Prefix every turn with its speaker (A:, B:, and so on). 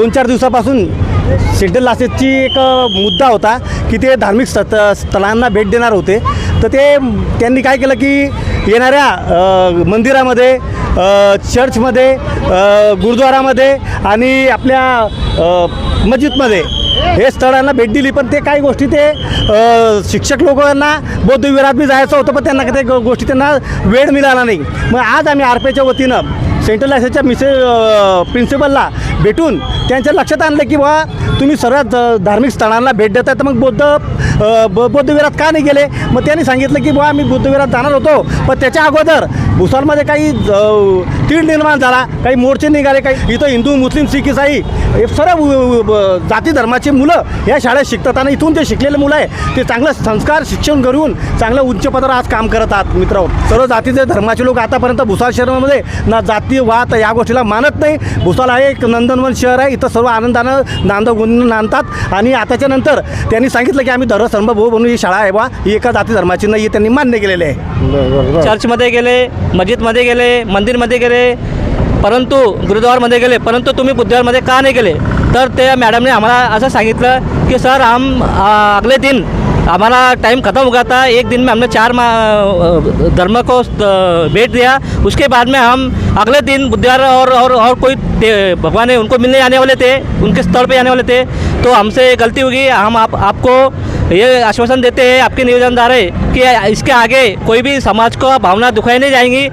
A: 2-4 दिवसापासून सेंट्रल लासेसची एक मुद्दा होता की ते धार्मिक स्थळांना भेट देणार होते. तर त्यांनी काय केलं की येणाऱ्या मंदिरामध्ये, चर्चमध्ये, गुरुद्वारामध्ये आणि आपल्या मस्जिदमध्ये हे स्थळांना भेट दिली. पण ते काही गोष्टी शिक्षक लोकांना बौद्ध विहारात बी जायचं होतं, पण त्यांना ते गोष्टी त्यांना वेळ मिळाला नाही. मग आज आम्ही आरपीच्या वतीनं सेंट्रल लायसेसच्या प्रिन्सिपलला भेटून त्यांच्या लक्षात आणलं की बा तुम्ही सर्व धार्मिक स्थळांना भेट देताय, तर मग बौद्ध विहारात का नाही गेले. मग त्यांनी सांगितलं की बा आम्ही बौद्ध विहारात जाणार होतो, पण त्याच्या अगोदर भुसावळमध्ये काही तीड निर्माण झाला, काही मोर्चे निघाले, काही इथं हिंदू, मुस्लिम, सिख, इसाई हे सर्व जाती धर्माचे मुलं या शाळेत शिकतात आणि इथून जे शिकलेले मुलं आहे ते चांगलं संस्कार शिक्षण करून चांगलं उच्च पदावर आज काम करत आहात. मित्र, सर्व जातीचे धर्माचे लोक आतापर्यंत भुसावळ शहरामध्ये ना जातीवाद या गोष्टीला मानत नाही. भुसावळ आहे एक नंदनवन शहर आहे, इथं सर्व आनंदानं नांदगुंद नांदतात. आणि आताच्या नंतर त्यांनी सांगितलं की आम्ही धर्मसमभाव म्हणून ही शाळा आहे बा, ही एका जाती धर्माची नाही, त्यांनी मान्य केलेले आहे.
B: चर्चमध्ये गेले, मस्जिदमध्ये गेले, मंदिरमध्ये गेले, परंतु गुरुद्वारमध्ये गेले, परंतु तुम्ही बुद्धविहारमध्ये का नहीं गेले. तर त्या मॅडमने आम्हाला असं सांगितलं की सर हम अगले दिन हमारा टाइम ख़त्म हो गया था, एक दिन में हमने 4 धर्म को भेंट दिया. उसके बाद में हम अगले दिन बुद्धवार और कोई भगवान है उनको मिलने आने वाले थे, उनके स्थल पे आने वाले थे. तो हमसे गलती होगी. हम आपको ये आश्वासन देते हैं, आपके निवेदनदार है कि इसके आगे कोई भी समाज को भावना दुखाई नहीं जाएंगी.